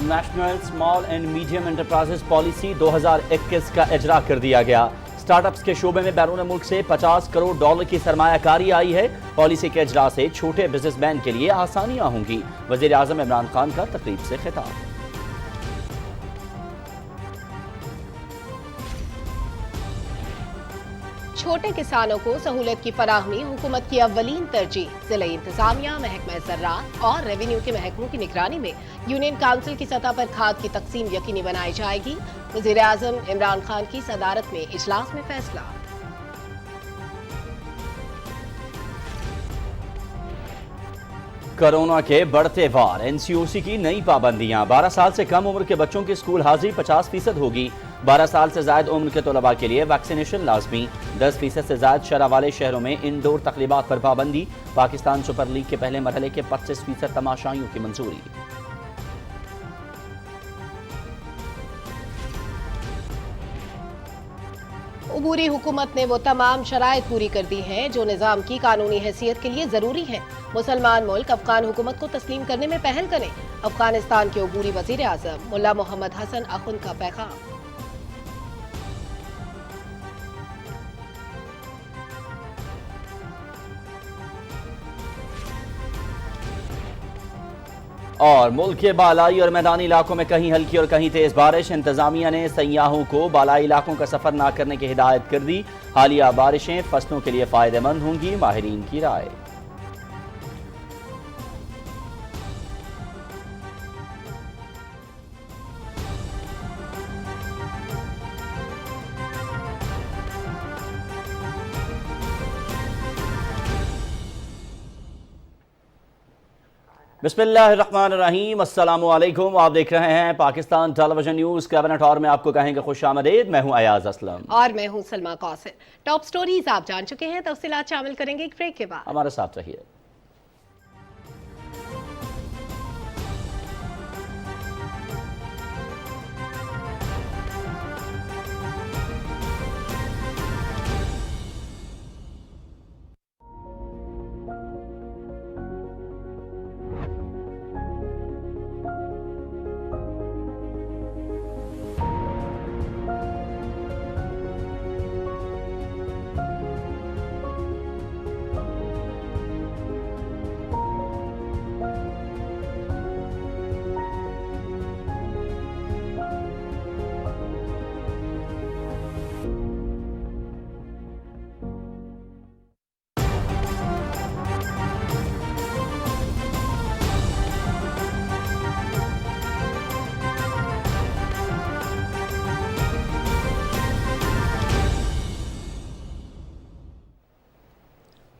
National small and medium enterprises policy 2021 کا اجرا کر دیا گیا۔ سٹارٹ اپس کے شعبے میں بیرون ملک سے $50 کروڑ کی سرمایہ کاری آئی ہے۔ پالیسی کے اجرا سے چھوٹے بزنس مین کے لیے آسانیاں ہوں گی۔ وزیر اعظم عمران خان کا تقریب سے خطاب۔ چھوٹے کسانوں کو سہولت کی فراہمی حکومت کی اولین ترجیح۔ ضلعی انتظامیہ، محکمہ زراعت اور ریونیو کے محکموں کی نگرانی میں یونین کونسل کی سطح پر کھاد کی تقسیم یقینی بنائی جائے گی۔ وزیر اعظم عمران خان کی صدارت میں اجلاس میں فیصلہ۔ کرونا کے بڑھتے وار، NCOC کی نئی پابندیاں۔ 12 سال سے کم عمر کے بچوں کی اسکول حاضری 50% ہوگی۔ 12 سال سے زائد عمر کے طلباء کے لیے ویکسینیشن لازمی۔ 10% سے زائد شرح والے شہروں میں انڈور تقریبات پر پابندی۔ پاکستان سپر لیگ کے پہلے مرحلے کے 25% تماشائیوں کی منظوری۔ عبوری حکومت نے وہ تمام شرائط پوری کر دی ہیں جو نظام کی قانونی حیثیت کے لیے ضروری ہیں۔ مسلمان ملک افغان حکومت کو تسلیم کرنے میں پہل کریں۔ افغانستان کے عبوری وزیر اعظم ملا محمد حسن اخند کا پیغام۔ اور ملک کے بالائی اور میدانی علاقوں میں کہیں ہلکی اور کہیں تیز بارش۔ انتظامیہ نے سیاحوں کو بالائی علاقوں کا سفر نہ کرنے کی ہدایت کر دی۔ حالیہ بارشیں فصلوں کے لیے فائدہ مند ہوں گی، ماہرین کی رائے۔ بسم اللہ الرحمن الرحیم، السلام علیکم۔ آپ دیکھ رہے ہیں پاکستان ٹیلی ویژن نیوز کیبنٹ اور میں آپ کو کہیں گے خوش آمدید۔ میں ہوں ایاز اسلم اور میں ہوں سلما قاصر۔ ٹاپ سٹوریز آپ جان چکے ہیں، تفصیلات شامل کریں گے ایک بریک کے بعد۔ ہمارے ساتھ رہیے۔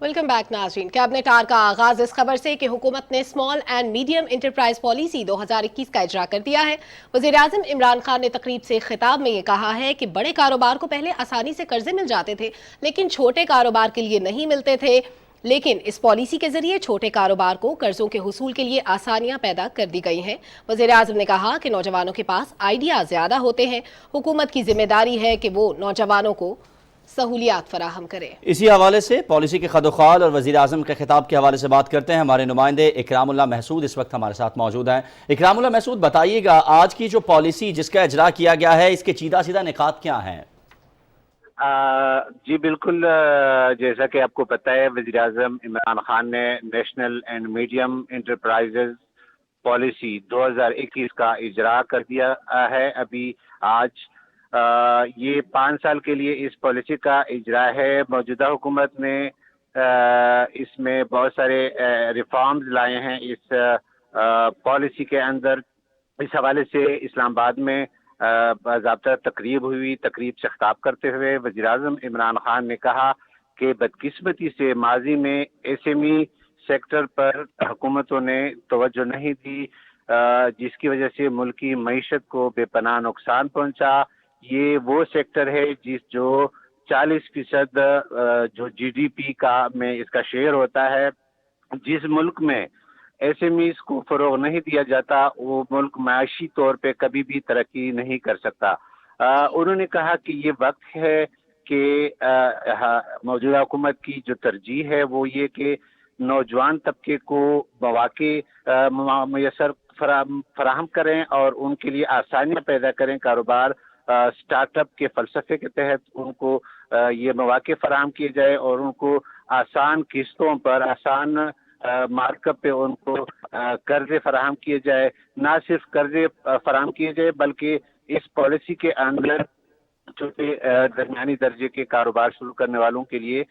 ویلکم بیک ناظرین۔ کیبنٹ آر کا آغاز اس خبر سے کہ حکومت نے small and medium enterprise policy 2021 کا اجرا کر دیا ہے۔ وزیر اعظم عمران خان نے تقریب سے خطاب میں یہ کہا ہے کہ بڑے کاروبار کو پہلے آسانی سے قرضے مل جاتے تھے لیکن چھوٹے کاروبار کے لیے نہیں ملتے تھے، لیکن اس پالیسی کے ذریعے چھوٹے کاروبار کو قرضوں کے حصول کے لیے آسانیاں پیدا کر دی گئی ہیں۔ وزیر اعظم نے کہا کہ نوجوانوں کے پاس آئیڈیا زیادہ ہوتے ہیں، حکومت کی ذمہ داری ہے کہ وہ نوجوانوں کو سہولیات فراہم کرے۔ اسی حوالے سے پالیسی کے خد و خال اور وزیر اعظم کے خطاب کے حوالے سے بات کرتے ہیں۔ ہمارے نمائندے اکرام اللہ محسود اس وقت ہمارے ساتھ موجود ہیں۔ اکرام اللہ محسود، بتائیے گا آج کی جو پالیسی جس کا اجرا کیا گیا ہے، اس کے چیدہ سیدھا نکات کیا ہیں؟ جی بالکل، جیسا کہ آپ کو پتہ ہے وزیر اعظم عمران خان نے national and medium enterprises policy 2021 کا اجرا کر دیا ہے۔ ابھی آج یہ 5 سال کے لیے اس پالیسی کا اجرا ہے۔ موجودہ حکومت نے اس میں بہت سارے ریفارمز لائے ہیں اس پالیسی کے اندر۔ اس حوالے سے اسلام آباد میں باضابطہ تقریب ہوئی۔ تقریب سے خطاب کرتے ہوئے وزیر اعظم عمران خان نے کہا کہ بدقسمتی سے ماضی میں SME سیکٹر پر حکومتوں نے توجہ نہیں دی، جس کی وجہ سے ملک کی معیشت کو بے پناہ نقصان پہنچا۔ یہ وہ سیکٹر ہے جو 40% جو GDP کا میں اس کا شیئر ہوتا ہے۔ جس ملک میں SMEs کو فروغ نہیں دیا جاتا وہ ملک معاشی طور پہ کبھی بھی ترقی نہیں کر سکتا۔ انہوں نے کہا کہ یہ وقت ہے کہ موجودہ حکومت کی جو ترجیح ہے وہ یہ کہ نوجوان طبقے کو مواقع میسر فراہم کریں اور ان کے لیے آسانیاں پیدا کریں. کاروبار سٹارٹ اپ کے فلسفے کے تحت ان کو یہ مواقع فراہم کیے جائے اور ان کو آسان قسطوں پر، آسان مارک اپ پہ ان کو قرضے فراہم کیے جائے. نہ صرف قرضے فراہم کیے جائے بلکہ اس پالیسی کے اندر چھوٹے درمیانی درجے کے کاروبار شروع کرنے والوں کے لیے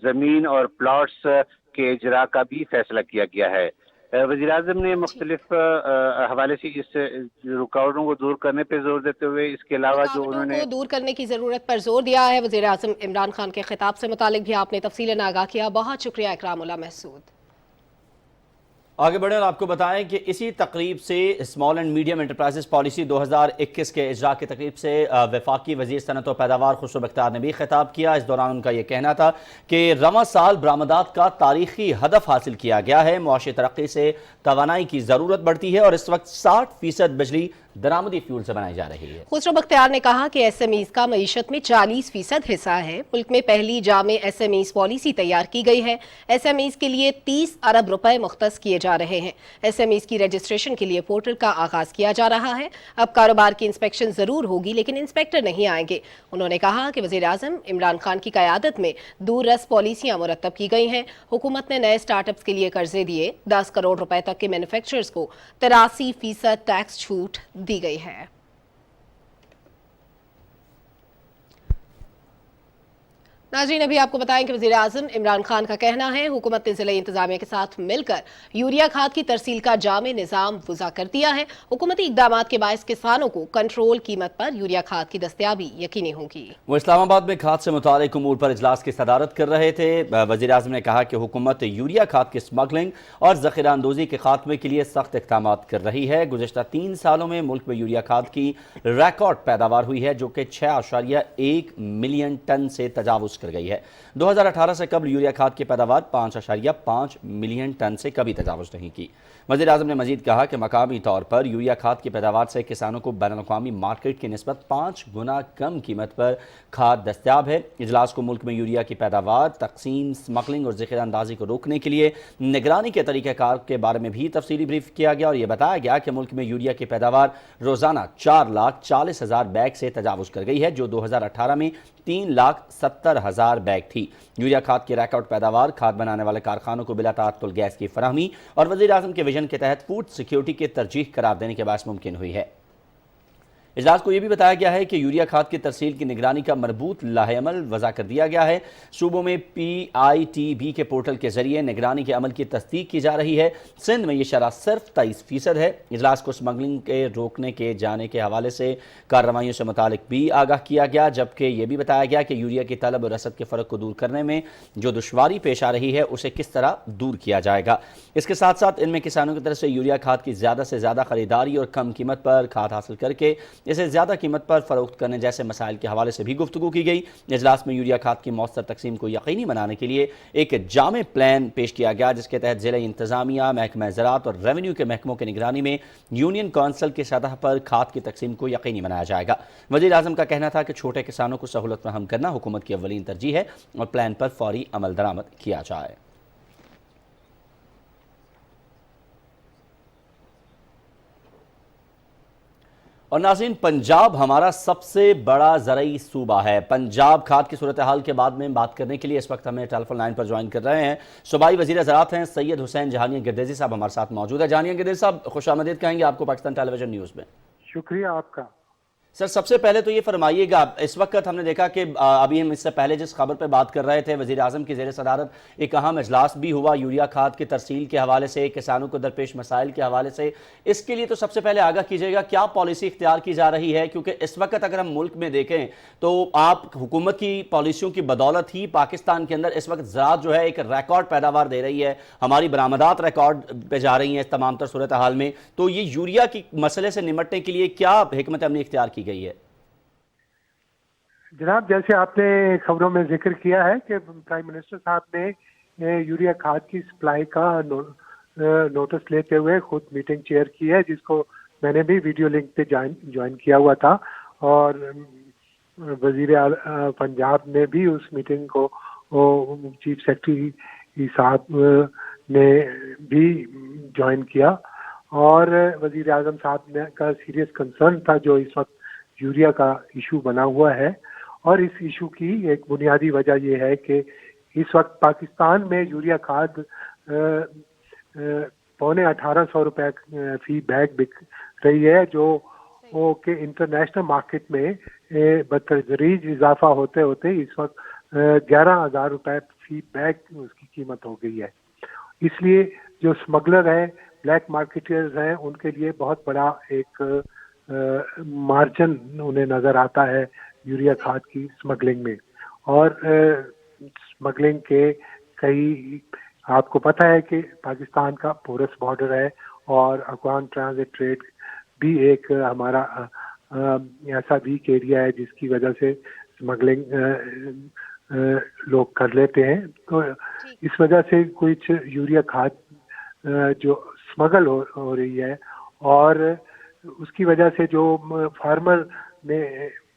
زمین اور پلاٹس کے اجراء کا بھی فیصلہ کیا گیا ہے. وزیر اعظم نے مختلف حوالے سے اس رکاوٹوں کو دور کرنے پہ زور دیتے ہوئے اس کے علاوہ جو انہوں نے کو دور کرنے کی ضرورت پر زور دیا ہے. وزیر اعظم عمران خان کے خطاب سے متعلق بھی آپ نے تفصیلاً آگاہ کیا. بہت شکریہ اکرام اللہ محسود. آگے بڑھیں اور آپ کو بتائیں کہ اسی تقریب سے small and medium enterprises policy 2021 کے اجراء کی تقریب سے وفاقی وزیر صنعت و پیداوار خسرو بختیار نے بھی خطاب کیا. اس دوران ان کا یہ کہنا تھا کہ رواں سال برآمدات کا تاریخی ہدف حاصل کیا گیا ہے. معاشی ترقی سے توانائی کی ضرورت بڑھتی ہے اور اس وقت 60% بجلی درآمدی فیول سے بنائی جا رہی ہے. خسرو بختیار نے کہا کہ ایس ایم ایز کا معیشت میں 40% حصہ ہے. ملک میں پہلی جامع ایس ایم ایز پالیسی تیار کی گئی ہے. ایس ایم ایز کے لیے 30 ارب روپے مختص کیے جا رہے ہیں. ایس ایم ایز کی رجسٹریشن کے لیے پورٹل کا آغاز کیا جا رہا ہے. اب کاروبار کی انسپیکشن ضرور ہوگی لیکن انسپیکٹر نہیں آئیں گے. انہوں نے کہا کہ وزیر اعظم عمران خان کی قیادت میں دور رس پالیسیاں مرتب کی گئی ہیں. حکومت نے نئے سٹارٹ اپس کے لیے قرضے دیے. 10 کروڑ روپے تک کے مینوفیکچررز کو 83% ٹیکس چھوٹ دی گئی ہے. ناظرین، ابھی آپ کو بتائیں کہ وزیر اعظم عمران خان کا کہنا ہے حکومت نے ضلعی انتظامیہ کے ساتھ مل کر یوریا کھاد کی ترسیل کا جامع نظام وضع کر دیا ہے. حکومتی اقدامات کے باعث کسانوں کو کنٹرول قیمت پر یوریا کھاد کی دستیابی یقینی ہوگی. وہ اسلام آباد میں کھاد سے متعلق امور پر اجلاس کی صدارت کر رہے تھے. وزیر اعظم نے کہا کہ حکومت یوریا کھاد کی اسمگلنگ اور ذخیرہ اندوزی کے خاتمے کے لیے سخت اقدامات کر رہی ہے. گزشتہ 3 سالوں میں ملک میں یوریا کھاد کی ریکارڈ پیداوار ہوئی ہے جو کہ 6.1 ملین ٹن سے تجاوز کر گئی ہے. 2018 سے قبل یوریا کھاد کی پیداوار 5.5 ملین ٹن سے کبھی تجاوز نہیں کی. وزیر اعظم نے مزید کہا کہ مقامی طور پر یوریا کھاد کی پیداوار سے کسانوں کو بین الاقوامی مارکیٹ کی نسبت 5 گنا کم قیمت پر کھاد دستیاب ہے. اجلاس کو ملک میں یوریا کی پیداوار، تقسیم، اسمگلنگ اور ذخیرہ اندازی کو روکنے کے لیے نگرانی کے طریقہ کار کے بارے میں بھی تفصیلی بریف کیا گیا اور یہ بتایا گیا کہ ملک میں یوریا کی پیداوار روزانہ 4,40,000 بیگ سے تجاوز کر گئی ہے جو 2018 میں 3,70,000 بیگ تھی. یوریا کھاد کی ریکارڈ پیداوار، کھاد بنانے والے کارخانوں کو بلا تعطل گیس کی فراہمی اور وزیر اعظم کے ویژن کے تحت فوڈ سیکیورٹی کے ترجیح قرار دینے کے باعث ممکن ہوئی ہے. اجلاس کو یہ بھی بتایا گیا ہے کہ یوریا کھاد کی ترسیل کی نگرانی کا مربوط لاہ عمل وضع کر دیا گیا ہے. صوبوں میں PITB کے پورٹل کے ذریعے نگرانی کے عمل کی تصدیق کی جا رہی ہے. سندھ میں یہ شرح صرف 23% ہے. اجلاس کو اسمگلنگ کے روکنے کے جانے کے حوالے سے کارروائیوں سے متعلق بھی آگاہ کیا گیا جبکہ یہ بھی بتایا گیا کہ یوریا کی طلب اور رسد کے فرق کو دور کرنے میں جو دشواری پیش آ رہی ہے اسے کس طرح دور کیا جائے گا. اس کے ساتھ ساتھ ان میں کسانوں کی طرف سے یوریا کھاد کی زیادہ سے زیادہ خریداری اور کم قیمت پر کھاد حاصل کر کے اسے زیادہ قیمت پر فروخت کرنے جیسے مسائل کے حوالے سے بھی گفتگو کی گئی. اجلاس میں یوریا کھاد کی مؤثر تقسیم کو یقینی بنانے کے لیے ایک جامع پلان پیش کیا گیا جس کے تحت ضلعی انتظامیہ، محکمہ زراعت اور ریونیو کے محکموں کی نگرانی میں یونین کونسل کی سطح پر کھاد کی تقسیم کو یقینی بنایا جائے گا. وزیر اعظم کا کہنا تھا کہ چھوٹے کسانوں کو سہولت فراہم کرنا حکومت کی اولین ترجیح ہے اور پلان پر فوری عمل درآمد کیا جائے. اور ناظرین، پنجاب ہمارا سب سے بڑا زرعی صوبہ ہے. پنجاب کھاد کی صورتحال کے بعد میں بات کرنے کے لیے اس وقت ہمیں ٹیلی فون لائن پر جوائن کر رہے ہیں صوبائی وزیر زراعت ہیں سید حسین جہانگیر گردیزی صاحب ہمارے ساتھ موجود ہے. جہانگیر گردیزی صاحب، خوش آمدید کہیں گے آپ کو پاکستان ٹیلی ویژن نیوز میں. شکریہ آپ کا. سر، سب سے پہلے تو یہ فرمائیے گا، اس وقت ہم نے دیکھا کہ ابھی ہم اس سے پہلے جس خبر پہ بات کر رہے تھے وزیر اعظم کی زیر صدارت ایک اہم اجلاس بھی ہوا یوریا کھاد کی ترسیل کے حوالے سے، کسانوں کو درپیش مسائل کے حوالے سے. اس کے لیے تو سب سے پہلے آگاہ کیجیے گا کیا پالیسی اختیار کی جا رہی ہے، کیونکہ اس وقت اگر ہم ملک میں دیکھیں تو آپ حکومت کی پالیسیوں کی بدولت ہی پاکستان کے اندر اس وقت زراعت جو ہے ایک ریکارڈ پیداوار دے رہی ہے، ہماری برآمدات ریکارڈ پہ جا رہی ہیں اس تمام تر صورتحال میں. تو یہ یوریا کی مسئلے سے نمٹنے کے لیے کیا حکمت عملی اختیار کی گئی ہے؟ جناب، جیسے آپ نے خبروں میں ذکر کیا ہے کہ پرائم منسٹر صاحب نے یوریا کھاد کی سپلائی کا نوٹس لیتے ہوئے خود میٹنگ چیئر کی ہے، جس کو میں نے بھی ویڈیو لنک پہ جوائن کیا ہوا تھا اور وزیر پنجاب نے بھی اس میٹنگ کو چیف سیکرٹری صاحب نے بھی جوائن کیا. اور وزیر اعظم صاحب نے کا سیریس کنسرن تھا جو اس وقت یوریا کا ایشو بنا ہوا ہے، اور اس ایشو کی ایک بنیادی وجہ یہ ہے کہ اس وقت پاکستان میں یوریا کھاد 1850 روپے فی بیگ بک رہی ہے، جو کہ انٹرنیشنل مارکیٹ میں بتدریج اضافہ ہوتے ہوتے اس وقت 11,000 روپے فی بیگ اس کی قیمت ہو گئی ہے۔ اس لیے جو اسمگلر ہیں، بلیک مارکیٹرز ہیں، ان کے لیے بہت بڑا ایک مارجن انہیں نظر آتا ہے یوریا کھاد کی اسمگلنگ میں، اور اسمگلنگ کے کئی، آپ کو پتہ ہے کہ پاکستان کا پورس بارڈر ہے، اور افغان ٹرانزٹ ٹریڈ بھی ایک ہمارا ایسا ویک ایریا ہے جس کی وجہ سے اسمگلنگ لوگ کر لیتے ہیں۔ تو اس وجہ سے کچھ یوریا کھاد جو اسمگل ہو رہی ہے، اور اس کی وجہ سے جو فارمر نے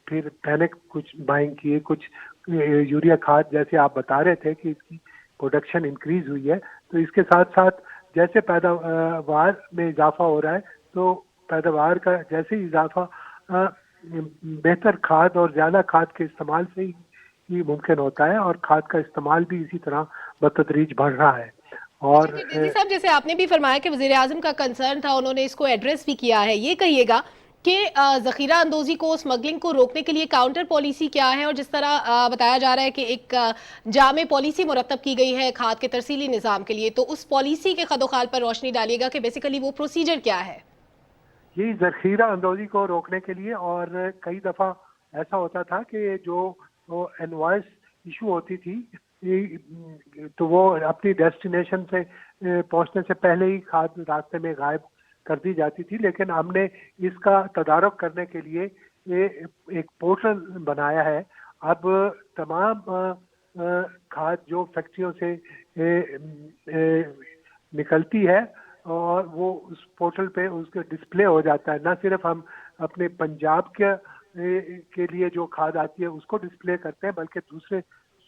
پھر پینک کچھ بائنگ کیے، کچھ یوریا کھاد جیسے آپ بتا رہے تھے کہ اس کی پروڈکشن انکریز ہوئی ہے، تو اس کے ساتھ ساتھ جیسے پیداوار میں اضافہ ہو رہا ہے، تو پیداوار کا جیسے اضافہ بہتر کھاد اور زیادہ کھاد کے استعمال سے ہی ممکن ہوتا ہے، اور کھاد کا استعمال بھی اسی طرح بتدریج بڑھ رہا ہے۔ اور صاحب، جیسے آپ نے بھی فرمایا کہ وزیر اعظم کا کنسرن تھا، انہوں نے اس کو ایڈریس بھی کیا ہے، یہ کہیے گا کہ ذخیرہ اندوزی کو، اسمگلنگ کو روکنے کے لیے کاؤنٹر پالیسی کیا ہے، اور جس طرح بتایا جا رہا ہے کہ ایک جامع پالیسی مرتب کی گئی ہے کھاد کے ترسیلی نظام کے لیے، تو اس پالیسی کے خد و خال پر روشنی ڈالیے گا کہ بیسیکلی وہ پروسیجر کیا ہے؟ یہ ذخیرہ اندوزی کو روکنے کے لیے، اور کئی دفعہ ایسا ہوتا تھا کہ جو انوائس ایشو ہوتی تھی تو وہ اپنی ڈیسٹینیشن سے پہنچنے سے پہلے ہی کھاد راستے میں غائب کر دی جاتی تھی، لیکن ہم نے اس کا تدارک کرنے کے لیے ایک پورٹل بنایا ہے۔ اب تمام کھاد جو فیکٹریوں سے نکلتی ہے، اور وہ اس پورٹل پہ اس کا ڈسپلے ہو جاتا ہے۔ نہ صرف ہم اپنے پنجاب کے لیے جو کھاد آتی ہے اس کو ڈسپلے کرتے ہیں، بلکہ دوسرے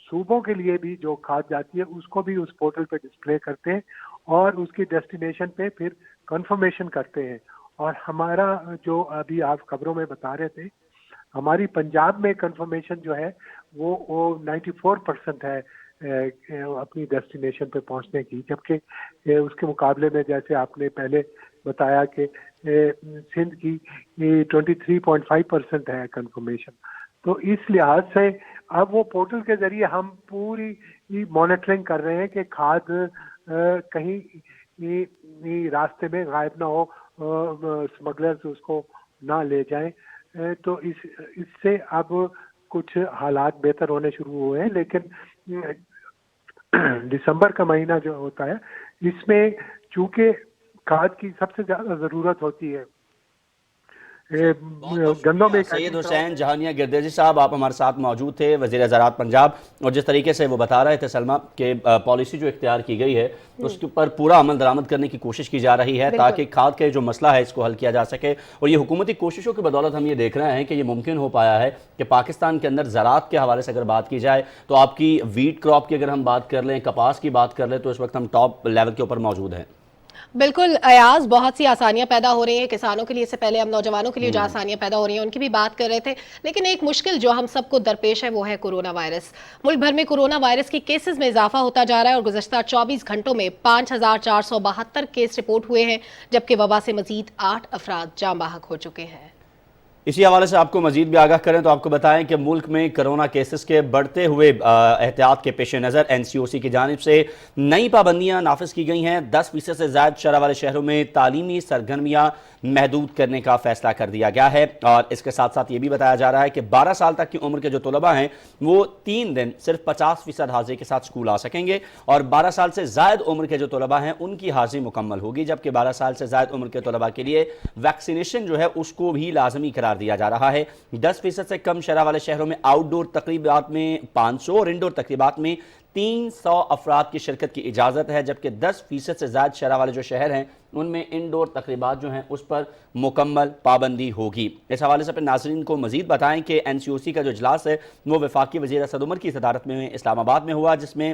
صوبوں کے لیے بھی جو کھاد جاتی ہے اس کو بھی اس پورٹل پہ ڈسپلے کرتے ہیں، اور اس کی ڈیسٹینیشن پہ پھر کنفرمیشن کرتے ہیں۔ اور ہمارا جو ابھی آپ خبروں میں بتا رہے تھے، ہماری پنجاب میں کنفرمیشن جو ہے وہ 94% ہے اپنی ڈیسٹینیشن پہ پہنچنے کی، جبکہ اس کے مقابلے میں جیسے آپ نے پہلے بتایا کہ سندھ کی 23.5% ہے کنفرمیشن۔ تو اس لحاظ سے اب وہ پورٹل کے ذریعے ہم پوری مانیٹرنگ کر رہے ہیں کہ کھاد کہیں راستے میں غائب نہ ہو، اسمگلرز اس کو نہ لے جائیں۔ تو اس سے اب کچھ حالات بہتر ہونے شروع ہوئے ہیں، لیکن دسمبر کا مہینہ جو ہوتا ہے اس میں چونکہ کھاد کی سب سے زیادہ ضرورت ہوتی ہے۔ گندوں میں سید حسین جہانیہ گردیزی صاحب، آپ ہمارے ساتھ موجود تھے، وزیر زراعت پنجاب، اور جس طریقے سے وہ بتا رہے تھے سلمہ کہ پالیسی جو اختیار کی گئی ہے اس کے اوپر پورا عمل درآمد کرنے کی کوشش کی جا رہی ہے تاکہ کھاد کا جو مسئلہ ہے اس کو حل کیا جا سکے، اور یہ حکومتی کوششوں کی بدولت ہم یہ دیکھ رہے ہیں کہ یہ ممکن ہو پایا ہے کہ پاکستان کے اندر زراعت کے حوالے سے اگر بات کی جائے تو آپ کی ویٹ کراپ کی اگر ہم بات کر لیں، کپاس کی بات کر لیں، تو اس وقت ہم ٹاپ لیول کے اوپر موجود ہیں۔ بالکل ایاز، بہت سی آسانیاں پیدا ہو رہی ہیں کسانوں کے لیے، اس سے پہلے ہم نوجوانوں کے لیے جو آسانیاں پیدا ہو رہی ہیں ان کی بھی بات کر رہے تھے، لیکن ایک مشکل جو ہم سب کو درپیش ہے وہ ہے کورونا وائرس۔ ملک بھر میں کورونا وائرس کے کیسز میں اضافہ ہوتا جا رہا ہے، اور گزشتہ 24 گھنٹوں میں 5472 کیس رپورٹ ہوئے ہیں، جبکہ وبا سے مزید 8 افراد جاں بحق ہو چکے ہیں۔ اسی حوالے سے آپ کو مزید بھی آگاہ کریں تو آپ کو بتائیں کہ ملک میں کرونا کیسز کے بڑھتے ہوئے احتیاط کے پیش نظر NCOC کی جانب سے نئی پابندیاں نافذ کی گئی ہیں۔ 10% سے زائد شرح والے شہروں میں تعلیمی سرگرمیاں محدود کرنے کا فیصلہ کر دیا گیا ہے، اور اس کے ساتھ ساتھ یہ بھی بتایا جا رہا ہے کہ 12 سال تک کی عمر کے جو طلبہ ہیں وہ 3 دن صرف 50% حاضری کے ساتھ اسکول آ سکیں گے، اور 12 سال سے زائد عمر کے جو طلبہ ہیں ان کی حاضری مکمل ہوگی، جبکہ 12 سال سے زائد عمر کے طلبہ کے لیے ویکسینیشن جو ہے اس کو بھی لازمی قرار دیا جا رہا ہے۔ 10% سے کم شرح والے شہروں میں آؤٹ ڈور تقریبات میں 500 اور انڈور تقریبات میں 300 افراد کی شرکت کی اجازت ہے، جبکہ 10% سے زائد شرح والے جو شہر ہیں ان میں انڈور تقریبات جو ہیں اس پر مکمل پابندی ہوگی۔ اس حوالے سے اپنے ناظرین کو مزید بتائیں کہ NCOC کا جو اجلاس ہے وہ وفاقی وزیر اسد عمر کی صدارت میں اسلام آباد میں ہوا، جس میں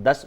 10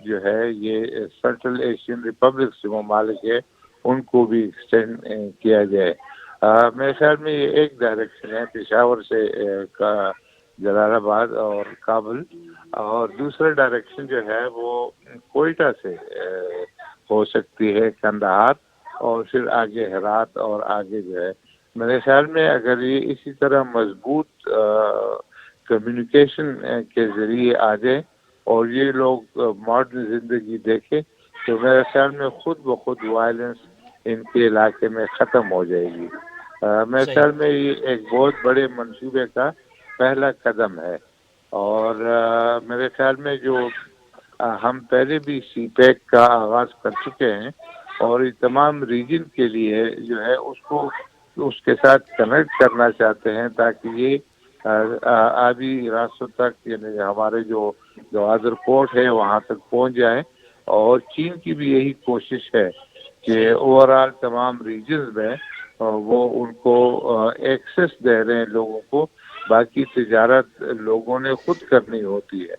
جو ہے یہ سینٹرل ایشین ریپبلک سے ممالک ہے ان کو بھی ایکسٹینڈ کیا جائے. میرے خیال میں یہ ایک ڈائریکشن ہے پشاور سے جلال آباد اور کابل، اور دوسرا ڈائریکشن جو ہے وہ کوئٹہ سے ہو سکتی ہے قندھار، اور پھر آگے ہرات اور آگے جو ہے. میرے خیال میں اگر یہ اسی طرح مضبوط کمیونیکیشن کے ذریعے آ جائے اور یہ لوگ ماڈرن زندگی دیکھیں تو میرے خیال میں خود بخود وائلنس ان کے علاقے میں ختم ہو جائے گی. میرے خیال میں یہ ایک بہت بڑے منصوبے کا پہلا قدم ہے، اور میرے خیال میں جو ہم پہلے بھی سی پیک کا آغاز کر چکے ہیں اور یہ تمام ریجن کے لیے جو ہے اس کو اس کے ساتھ کنیکٹ کرنا چاہتے ہیں تاکہ یہ آبی راستوں تک، یعنی ہمارے جو گوادر پورٹ ہے وہاں تک پہنچ جائیں. اور چین کی بھی یہی کوشش ہے کہ اوور آل تمام ریجنز میں وہ ان کو ایکسیس دے رہے ہیں لوگوں کو، باقی تجارت لوگوں نے خود کرنی ہوتی ہے.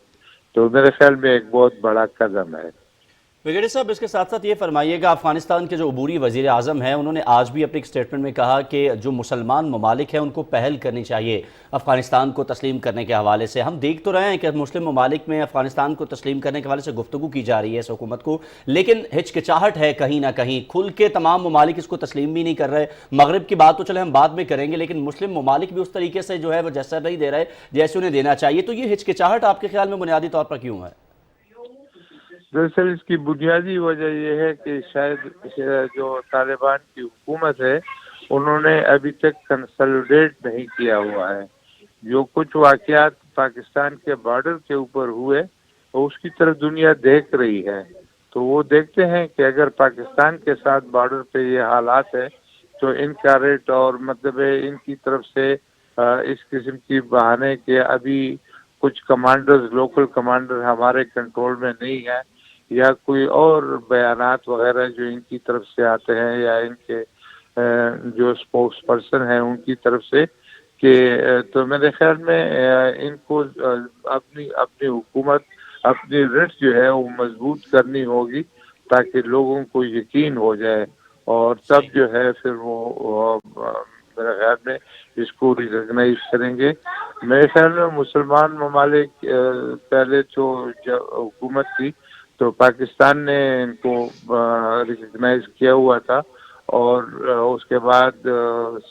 تو میرے خیال میں ایک بہت بڑا قدم ہے. بریگیڈیئر صاحب، اس کے ساتھ ساتھ یہ فرمائیے گا، افغانستان کے جو عبوری وزیر اعظم ہیں انہوں نے آج بھی اپنی ایک سٹیٹمنٹ میں کہا کہ جو مسلمان ممالک ہیں ان کو پہل کرنی چاہیے افغانستان کو تسلیم کرنے کے حوالے سے. ہم دیکھ تو رہے ہیں کہ مسلم ممالک میں افغانستان کو تسلیم کرنے کے حوالے سے گفتگو کی جا رہی ہے اس حکومت کو، لیکن ہچکچاہٹ ہے کہیں نہ کہیں. کھل کے تمام ممالک اس کو تسلیم بھی نہیں کر رہے. مغرب کی بات تو چلے ہم بعد میں کریں گے، لیکن مسلم ممالک بھی اس طریقے سے جو ہے وہ جیسا نہیں دے رہے جیسے انہیں دینا چاہیے. تو یہ ہچکچاہٹ آپ کے خیال میں بنیادی طور پر کیوں ہے؟ دراصل اس کی بنیادی وجہ یہ ہے کہ شاید جو طالبان کی حکومت ہے انہوں نے ابھی تک کنسلیڈیٹ نہیں کیا ہوا ہے. جو کچھ واقعات پاکستان کے بارڈر کے اوپر ہوئے اس کی طرف دنیا دیکھ رہی ہے، تو وہ دیکھتے ہیں کہ اگر پاکستان کے ساتھ بارڈر پہ یہ حالات ہے تو ان کا ریٹ اور مطلب ان کی طرف سے اس قسم کی بہانے کہ ابھی کچھ کمانڈرز، لوکل کمانڈر ہمارے کنٹرول میں نہیں ہیں، یا کوئی اور بیانات وغیرہ جو ان کی طرف سے آتے ہیں یا ان کے جو اسپوکس پرسن ہیں ان کی طرف سے، کہ تو میرے خیال میں ان کو اپنی حکومت، اپنی ریٹ جو ہے وہ مضبوط کرنی ہوگی تاکہ لوگوں کو یقین ہو جائے، اور تب جو ہے پھر وہ میرے خیال میں اس کو ریکگنائز کریں گے. میرے خیال میں مسلمان ممالک پہلے جو حکومت تھی تو پاکستان نے ان کو ریکگنائز کیا ہوا تھا، اور اس کے بعد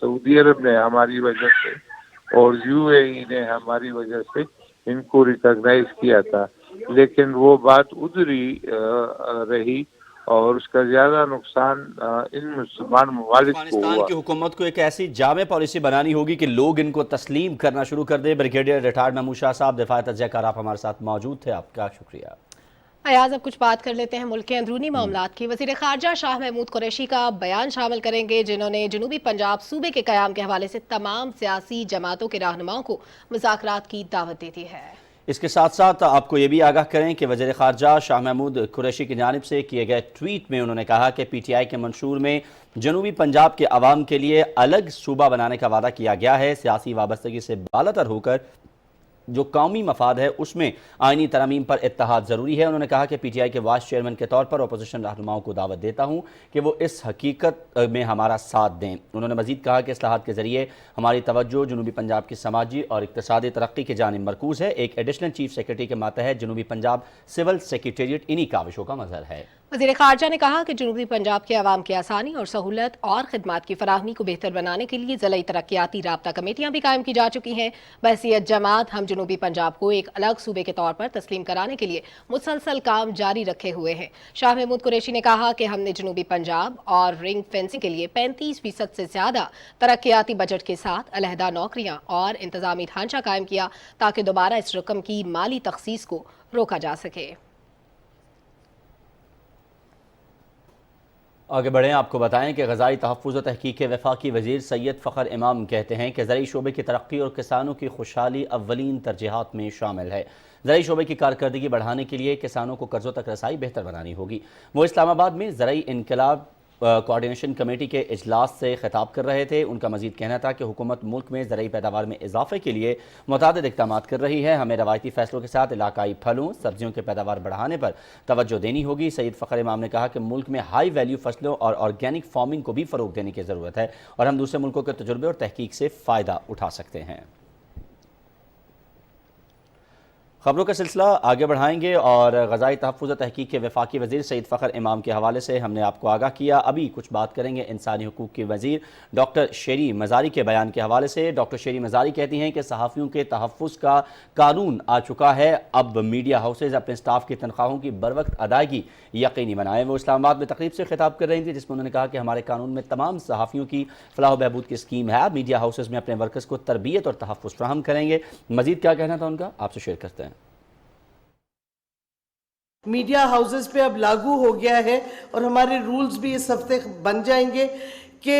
سعودی عرب نے ہماری وجہ سے اور یو اے ای نے ہماری وجہ سے ان کو ریکگنائز کیا تھا، لیکن وہ بات ادھری رہی اور اس کا زیادہ نقصان ان مسلمان ممالک کو افغانستان ہوا. کی حکومت کو ایک ایسی جامع پالیسی بنانی ہوگی کہ لوگ ان کو تسلیم کرنا شروع کر دیں. بریگیڈیئر ریٹائرڈ محمود شاہ صاحب، دفاع تجزیہ کار، آپ ہمارے ساتھ موجود تھے، آپ کا شکریہ. ایاز، اب کچھ بات کر لیتے ہیں ملک کے اندرونی معاملات کی. وزیر خارجہ شاہ محمود قریشی کا بیان شامل کریں گے جنہوں نے جنوبی پنجاب صوبے کے قیام کے حوالے سے تمام سیاسی جماعتوں کے رہنماؤں کو مذاکرات کی دعوت دے دی ہے. اس کے ساتھ ساتھ آپ کو یہ بھی آگاہ کریں کہ وزیر خارجہ شاہ محمود قریشی کی جانب سے کیے گئے ٹویٹ میں انہوں نے کہا کہ پی ٹی آئی کے منشور میں جنوبی پنجاب کے عوام کے لیے الگ صوبہ بنانے کا وعدہ کیا گیا ہے. سیاسی وابستگی سے بالاتر ہو کر جو قومی مفاد ہے اس میں آئینی ترامیم پر اتحاد ضروری ہے. انہوں نے کہا کہ پی ٹی آئی کے وائس چیئرمین کے طور پر اپوزیشن رہنماؤں کو دعوت دیتا ہوں کہ وہ اس حقیقت میں ہمارا ساتھ دیں. انہوں نے مزید کہا کہ اصلاحات کے ذریعے ہماری توجہ جنوبی پنجاب کی سماجی اور اقتصادی ترقی کی جانب مرکوز ہے. ایک ایڈیشنل چیف سیکرٹری کے ماتحت جنوبی پنجاب سول سیکریٹریٹ انہی کاوشوں کا مظہر ہے. وزیر خارجہ نے کہا کہ جنوبی پنجاب کے عوام کی آسانی اور سہولت اور خدمات کی فراہمی کو بہتر بنانے کے لیے ضلعی ترقیاتی رابطہ کمیٹیاں بھی قائم کی جا چکی ہیں. بحیثیت جماعت ہم جنوبی پنجاب کو ایک الگ صوبے کے طور پر تسلیم کرانے کے لیے مسلسل کام جاری رکھے ہوئے ہیں. شاہ محمود قریشی نے کہا کہ ہم نے جنوبی پنجاب اور رنگ فینسنگ کے لیے 35% سے زیادہ ترقیاتی بجٹ کے ساتھ علیحدہ نوکریاں اور انتظامی ڈھانچہ قائم کیا تاکہ دوبارہ اس رقم کی مالی تخصیص کو روکا جا سکے. آگے بڑھیں، آپ کو بتائیں کہ غذائی تحفظ و تحقیق کے وفاقی وزیر سید فخر امام کہتے ہیں کہ زرعی شعبے کی ترقی اور کسانوں کی خوشحالی اولین ترجیحات میں شامل ہے. زرعی شعبے کی کارکردگی بڑھانے کے لیے کسانوں کو قرضوں تک رسائی بہتر بنانی ہوگی. وہ اسلام آباد میں زرعی انقلاب کوارڈینیشن کمیٹی کے اجلاس سے خطاب کر رہے تھے۔ ان کا مزید کہنا تھا کہ حکومت ملک میں زرعی پیداوار میں اضافے کے لیے متعدد اقدامات کر رہی ہے۔ ہمیں روایتی فیصلوں کے ساتھ علاقائی پھلوں سبزیوں کے پیداوار بڑھانے پر توجہ دینی ہوگی۔ سید فخر امام نے کہا کہ ملک میں ہائی ویلیو فصلوں اور آرگینک فارمنگ کو بھی فروغ دینے کی ضرورت ہے اور ہم دوسرے ملکوں کے تجربے اور تحقیق سے فائدہ اٹھا سکتے ہیں۔ خبروں کا سلسلہ آگے بڑھائیں گے اور غذائی تحفظ و تحقیق کے وفاقی وزیر سید فخر امام کے حوالے سے ہم نے آپ کو آگاہ کیا۔ ابھی کچھ بات کریں گے انسانی حقوق کی وزیر ڈاکٹر شیری مزاری کے بیان کے حوالے سے۔ ڈاکٹر شیری مزاری کہتی ہیں کہ صحافیوں کے تحفظ کا قانون آ چکا ہے، اب میڈیا ہاؤسز اپنے سٹاف کی تنخواہوں کی بروقت ادائیگی یقینی بنائیں۔ وہ اسلام آباد میں تقریب سے خطاب کر رہی تھی جس میں انہوں نے کہا کہ ہمارے قانون میں تمام صحافیوں کی فلاح و بہبود کی اسکیم ہے، میڈیا ہاؤسز میں اپنے ورکرز کو تربیت اور تحفظ فراہم کریں گے۔ مزید کیا کہنا تھا ان کا، آپ سے شیئر کرتے ہیں۔ میڈیا ہاؤسز پہ اب لاگو ہو گیا ہے اور ہمارے رولز بھی اس ہفتے بن جائیں گے کہ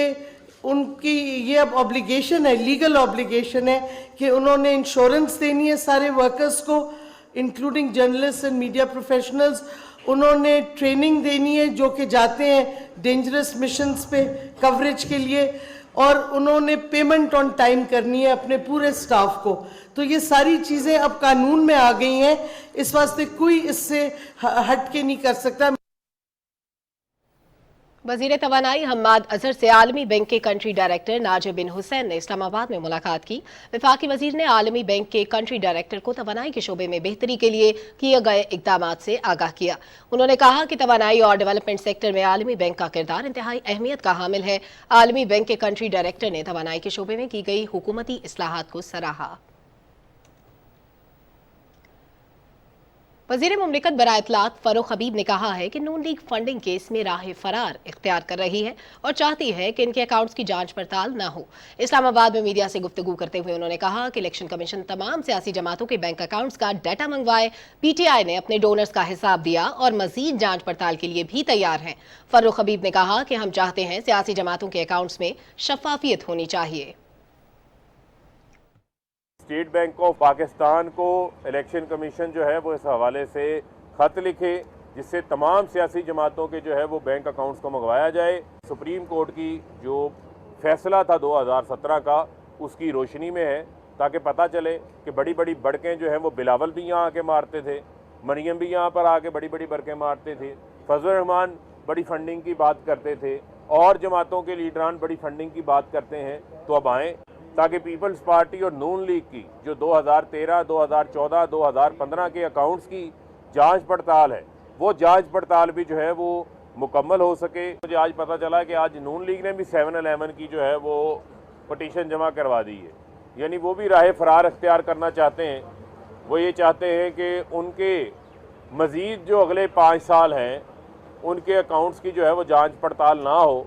ان کی یہ اب obligation ہے، لیگل obligation ہے کہ انہوں نے انشورنس دینی ہے سارے ورکرز کو، including journalist and media professionals. انہوں نے ٹریننگ دینی ہے جو کہ جاتے ہیں ڈینجرس مشنز پہ کوریج کے لیے، اور انہوں نے پیمنٹ آن ٹائم کرنی ہے اپنے پورے سٹاف کو۔ تو یہ ساری چیزیں اب قانون میں آ گئی ہیں، اس واسطے کوئی اس سے ہٹ کے نہیں کر سکتا۔ وزیر توانائی حماد اظہر سے عالمی بینک کے کنٹری ڈائریکٹر ناجر بن حسین نے اسلام آباد میں ملاقات کی۔ وفاقی وزیر نے عالمی بینک کے کنٹری ڈائریکٹر کو توانائی کے شعبے میں بہتری کے لیے کیے گئے اقدامات سے آگاہ کیا۔ انہوں نے کہا کہ توانائی اور ڈیولپمنٹ سیکٹر میں عالمی بینک کا کردار انتہائی اہمیت کا حامل ہے۔ عالمی بینک کے کنٹری ڈائریکٹر نے توانائی کے شعبے میں کی گئی حکومتی اصلاحات کو سراہا۔ وزیر مملکت برائے اطلاعات فاروق حبیب نے کہا ہے کہ نون لیگ فنڈنگ کیس میں راہ فرار اختیار کر رہی ہے اور چاہتی ہے کہ ان کے اکاؤنٹس کی جانچ پڑتال نہ ہو۔ اسلام آباد میں میڈیا سے گفتگو کرتے ہوئے انہوں نے کہا کہ الیکشن کمیشن تمام سیاسی جماعتوں کے بینک اکاؤنٹس کا ڈیٹا منگوائے۔ پی ٹی آئی نے اپنے ڈونرز کا حساب دیا اور مزید جانچ پڑتال کے لیے بھی تیار ہیں۔ فاروق حبیب نے کہا کہ ہم چاہتے ہیں سیاسی جماعتوں کے اکاؤنٹس میں شفافیت ہونی چاہیے۔ اسٹیٹ بینک آف پاکستان کو الیکشن کمیشن جو ہے وہ اس حوالے سے خط لکھے جس سے تمام سیاسی جماعتوں کے جو ہے وہ بینک اکاؤنٹس کو منگوایا جائے۔ سپریم کورٹ کی جو فیصلہ تھا 2017 کا اس کی روشنی میں ہے، تاکہ پتہ چلے کہ بڑی بڑی بڑکیں جو ہیں وہ بلاول بھی یہاں آ کے مارتے تھے، مریم بھی یہاں پر آ کے بڑی بڑی بڑکیں مارتے تھے، فضل الرحمان بڑی فنڈنگ کی بات کرتے تھے، اور جماعتوں کے لیڈران بڑی فنڈنگ کی بات کرتے ہیں۔ تو اب آئیں تاکہ پیپلز پارٹی اور نون لیگ کی جو 2013، 2014، 2015 کے اکاؤنٹس کی جانچ پڑتال ہے، وہ جانچ پڑتال بھی جو ہے وہ مکمل ہو سکے۔ مجھے آج پتہ چلا کہ آج نون لیگ نے بھی 7-11 کی جو ہے وہ پٹیشن جمع کروا دی ہے، یعنی وہ بھی راہ فرار اختیار کرنا چاہتے ہیں۔ وہ یہ چاہتے ہیں کہ ان کے مزید جو اگلے 5 سال ہیں ان کے اکاؤنٹس کی جو ہے وہ جانچ پڑتال نہ ہو۔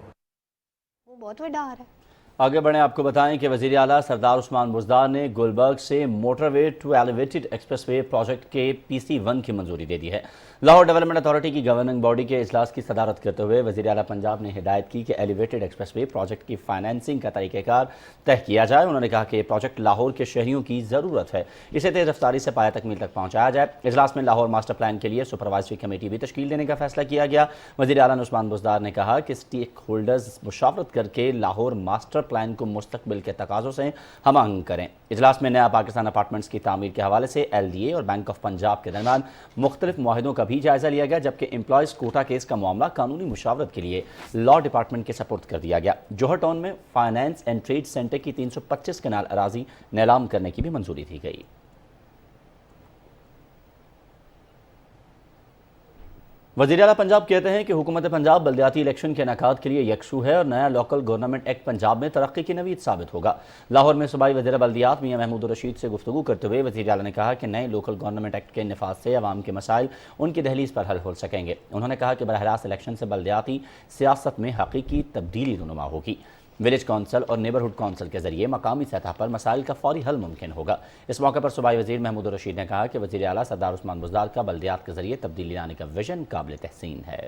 وہ بہت بڑا ہے۔ آگے بڑھیں، آپ کو بتائیں کہ وزیر اعلیٰ سردار عثمان بزدار نے گلبرگ سے motorway to elevated expressway project کے PC1 کی منظوری دے دی ہے۔ لاہور ڈیولپمنٹ اتھارٹی کی گورننگ باڈی کے اجلاس کی صدارت کرتے ہوئے وزیر اعلیٰ پنجاب نے ہدایت کی کہ ایلیویٹڈ ایکسپریس وے پروجیکٹ کی فائنینسنگ کا طریقہ کار طے کیا جائے۔ انہوں نے کہا کہ یہ پروجیکٹ لاہور کے شہریوں کی ضرورت ہے، اسے تیز رفتاری سے پایہ تکمیل تک پہنچایا جائے۔ اجلاس میں لاہور ماسٹر پلان کے لیے سپروائزری کمیٹی بھی تشکیل دینے کا فیصلہ کیا گیا۔ وزیر اعلیٰ عثمان بزدار نے کہا کہ اسٹیک ہولڈرز مشاورت کر کے لاہور ماسٹر پلان کو مستقبل کے تقاضوں سے ہم آہنگ کریں۔ اجلاس میں نیا پاکستان اپارٹمنٹس کی تعمیر کے حوالے سے LDA اور بینک آف پنجاب کے درمیان مختلف معاہدوں کا بھی جائزہ لیا گیا، جبکہ امپلائیز کوٹا کیس کا معاملہ قانونی مشاورت کے لیے لاء ڈپارٹمنٹ کے سپرد کر دیا گیا۔ جوہر ٹاؤن میں فائنانس اینڈ ٹریڈ سینٹر کی 325 کنال اراضی نیلام کرنے کی بھی منظوری دی گئی۔ وزیر اعلیٰ پنجاب کہتے ہیں کہ حکومت پنجاب بلدیاتی الیکشن کے انعقاد کے لیے یکسو ہے اور نیا لوکل گورنمنٹ ایکٹ پنجاب میں ترقی کی نوید ثابت ہوگا۔ لاہور میں صوبائی وزیر بلدیات میاں محمود الرشید سے گفتگو کرتے ہوئے وزیر اعلیٰ نے کہا کہ نئے لوکل گورنمنٹ ایکٹ کے نفاذ سے عوام کے مسائل ان کی دہلیز پر حل ہو سکیں گے۔ انہوں نے کہا کہ براہ راست الیکشن سے بلدیاتی سیاست میں حقیقی تبدیلی رونما ہوگی۔ ولیج کونسل اور نیبرہڈ کونسل کے ذریعے مقامی سطح پر مسائل کا فوری حل ممکن ہوگا۔ اس موقع پر صوبائی وزیر محمود الرشید نے کہا کہ وزیر اعلیٰ سردار عثمان بزدار کا بلدیات کے ذریعے تبدیلی لانے کا ویژن قابل تحسین ہے۔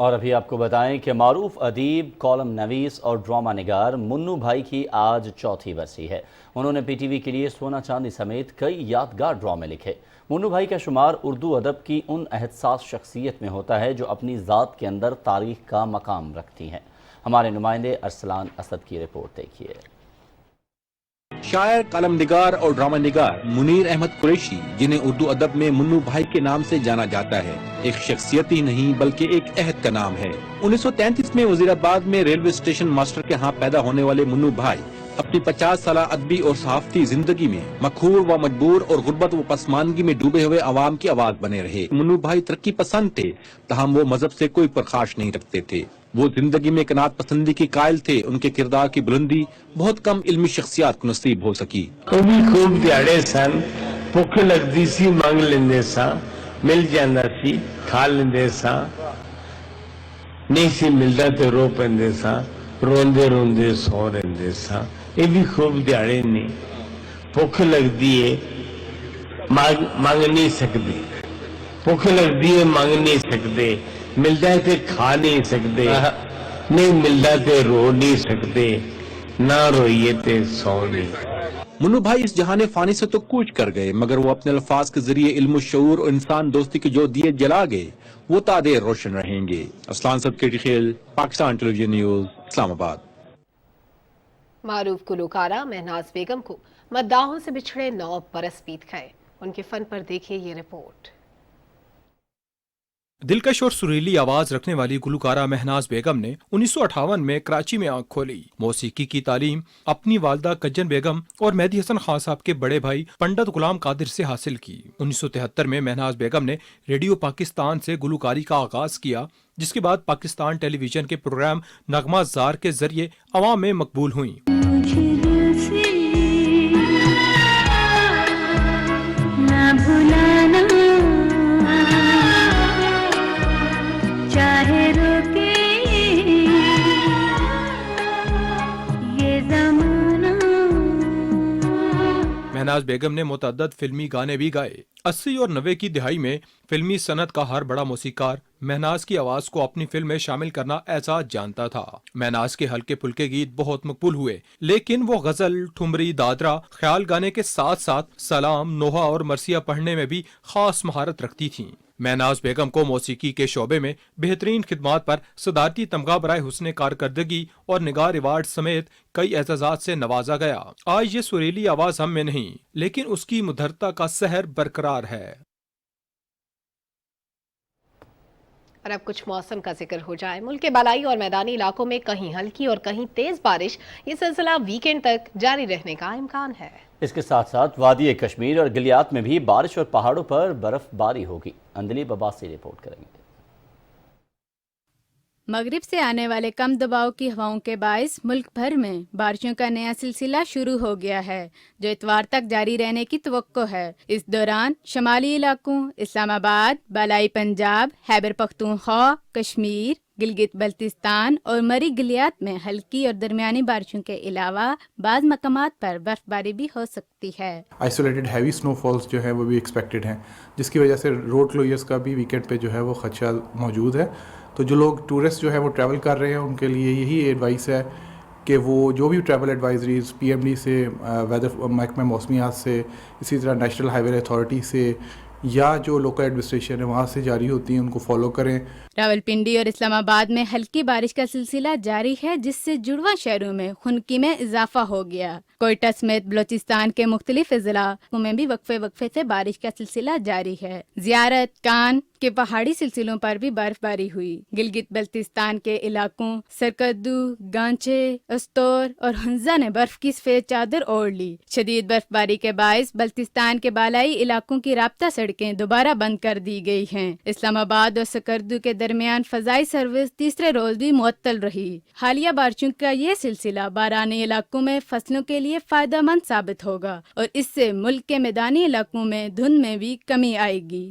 اور ابھی آپ کو بتائیں کہ معروف ادیب، کالم نویس اور ڈرامہ نگار منو بھائی کی آج چوتھی برسی ہے۔ انہوں نے پی ٹی وی کے لیے سونا چاندی سمیت کئی یادگار ڈرامے لکھے۔ منو بھائی کا شمار اردو ادب کی ان حساس شخصیت میں ہوتا ہے جو اپنی ذات کے اندر تاریخ کا مقام رکھتی ہیں۔ ہمارے نمائندے ارسلان اسد کی رپورٹ دیکھیے۔ شاعر، قلم نگار اور ڈرامہ نگار منیر احمد قریشی، جنہیں اردو ادب میں منو بھائی کے نام سے جانا جاتا ہے، ایک شخصیت ہی نہیں بلکہ ایک عہد کا نام ہے۔ 1933 میں وزیر آباد میں ریلوے اسٹیشن ماسٹر کے ہاں پیدا ہونے والے منو بھائی اپنی 50 سالہ ادبی اور صحافتی زندگی میں مقہور و مجبور اور غربت و پسماندگی میں ڈوبے ہوئے عوام کی آواز بنے رہے۔ منو بھائی ترقی پسند تھے، تاہم وہ مذہب سے کوئی پرخاش نہیں رکھتے تھے۔ وہ زندگی میں قناعت پسندی کی قائل تھے۔ ان کے کردار کی بلندی بہت کم علمی شخصیات کو نصیب ہو سکی۔ بھی خوب دیہڑے سن، بھوک لگتی سی منگ لیندے سا، مل جانا سی کھا لیندے سا، نہیں سی ملتا تے رو پیندے سا، روندے روندے سو رہندے سا۔ یہ بھی خوب دیہڑے نے، بھوک لگتی ہے منگ نہیں سکتے، بھوک لگتی ہے منگ نہیں سکتے، ملتا ہے تے کھا نہیں سکتے، نہیں ملتا تے رو نہیں سکتے، نہ روئیے تے سو نہیں۔ منو بھائی اس جہان فانی سے تو کوچ کر گئے، مگر وہ اپنے الفاظ کے ذریعے علم و شعور اور انسان دوستی کے جو دیے جلا گئے وہ تا دیر روشن رہیں گے۔ ارسلان اسد کے خیل، پاکستان ٹیلی ویژن نیوز، اسلام آباد۔ معروف گلوکارہ مہناز بیگم کو مداحوں سے بچھڑے 9 برس بیت گئے۔ ان کے فن پر دیکھیے یہ رپورٹ۔ دلکش اور سریلی آواز رکھنے والی گلوکارہ مہناز بیگم نے 1958 میں کراچی میں آنکھ کھولی۔ موسیقی کی تعلیم اپنی والدہ کجن بیگم اور مہدی حسن خان صاحب کے بڑے بھائی پنڈت غلام قادر سے حاصل کی۔ 1973 میں مہناز بیگم نے ریڈیو پاکستان سے گلوکاری کا آغاز کیا، جس کے بعد پاکستان ٹیلی ویژن کے پروگرام نغمہ زار کے ذریعے عوام میں مقبول ہوئیں۔ مہناز بیگم نے متعدد فلمی گانے بھی گائے۔ 80 اور 90 کی دہائی میں فلمی صنعت کا ہر بڑا موسیقار مہناز کی آواز کو اپنی فلم میں شامل کرنا اعزاز جانتا تھا۔ مہناز کے ہلکے پھلکے گیت بہت مقبول ہوئے، لیکن وہ غزل، ٹھمری، دادرا، خیال گانے کے ساتھ ساتھ سلام، نوحہ اور مرثیہ پڑھنے میں بھی خاص مہارت رکھتی تھیں۔ مہناز بیگم کو موسیقی کے شعبے میں بہترین خدمات پر صدارتی تمغہ برائے حسن کارکردگی اور نگار ایوارڈ سمیت کئی اعزازات سے نوازا گیا۔ آج یہ سریلی آواز ہم میں نہیں، لیکن اس کی مدھرتا کا سحر برقرار ہے۔ اور اب کچھ موسم کا ذکر ہو جائے۔ ملک کے بالائی اور میدانی علاقوں میں کہیں ہلکی اور کہیں تیز بارش، یہ سلسلہ ویکینڈ تک جاری رہنے کا امکان ہے۔ اس کے ساتھ ساتھ وادی کشمیر اور گلیات میں بھی بارش اور پہاڑوں پر برف باری ہوگی۔ اندلیب عباسی رپورٹ کریں گے۔ مغرب سے آنے والے کم دباؤ کی ہواؤں کے باعث ملک بھر میں بارشوں کا نیا سلسلہ شروع ہو گیا ہے، جو اتوار تک جاری رہنے کی توقع ہے۔ اس دوران شمالی علاقوں، اسلام آباد، بالائی پنجاب، خیبر پختونخوا، کشمیر، گلگت بلتستان اور مری گلیات میں ہلکی اور درمیانی بارشوں کے علاوہ بعض مقامات پر برف باری بھی ہو سکتی ہے۔ آئسولیٹڈ ہیوی سنو فالز جو ہے وہ بھی ایکسپیکٹڈ ہیں، جس کی وجہ سے روڈ کلوئرز کا بھی ویکینڈ پہ جو ہے وہ خدشہ موجود ہے۔ تو جو لوگ ٹورسٹ جو ہے وہ ٹریول کر رہے ہیں ان کے لیے یہی ایڈوائس ہے کہ وہ جو بھی travel advisories P M D سے، ویدر محکمہ موسمیات سے، اسی طرح نیشنل ہائی وے اتھارٹی سے یا جو لوکل ایڈمنسٹریشن ہے وہاں سے جاری ہوتی ہیں ان کو فالو کریں۔ راولپنڈی اور اسلام آباد میں ہلکی بارش کا سلسلہ جاری ہے، جس سے جڑواں شہروں میں خنکی میں اضافہ ہو گیا۔ کوئٹہ سمیت بلوچستان کے مختلف اضلاع میں بھی وقفے سے بارش کا سلسلہ جاری ہے۔ زیارت، کان کے پہاڑی سلسلوں پر بھی برف باری ہوئی۔ گلگت بلتستان کے علاقوں سرکردو، گانچے، استور اور ہنزا نے برف کی سفید چادر اوڑھ لی۔ شدید برف باری کے باعث بلتستان کے بالائی علاقوں کی رابطہ سڑکیں دوبارہ بند کر دی گئی ہیں۔ اسلام آباد اور سکردو کے درمیان فضائی سروس تیسرے روز بھی معطل رہی۔ حالیہ بارشوں کا یہ سلسلہ بارانی علاقوں میں فصلوں کے لیے فائدہ مند ثابت ہوگا اور اس سے ملک کے میدانی علاقوں میں دھند میں بھی کمی آئے گی۔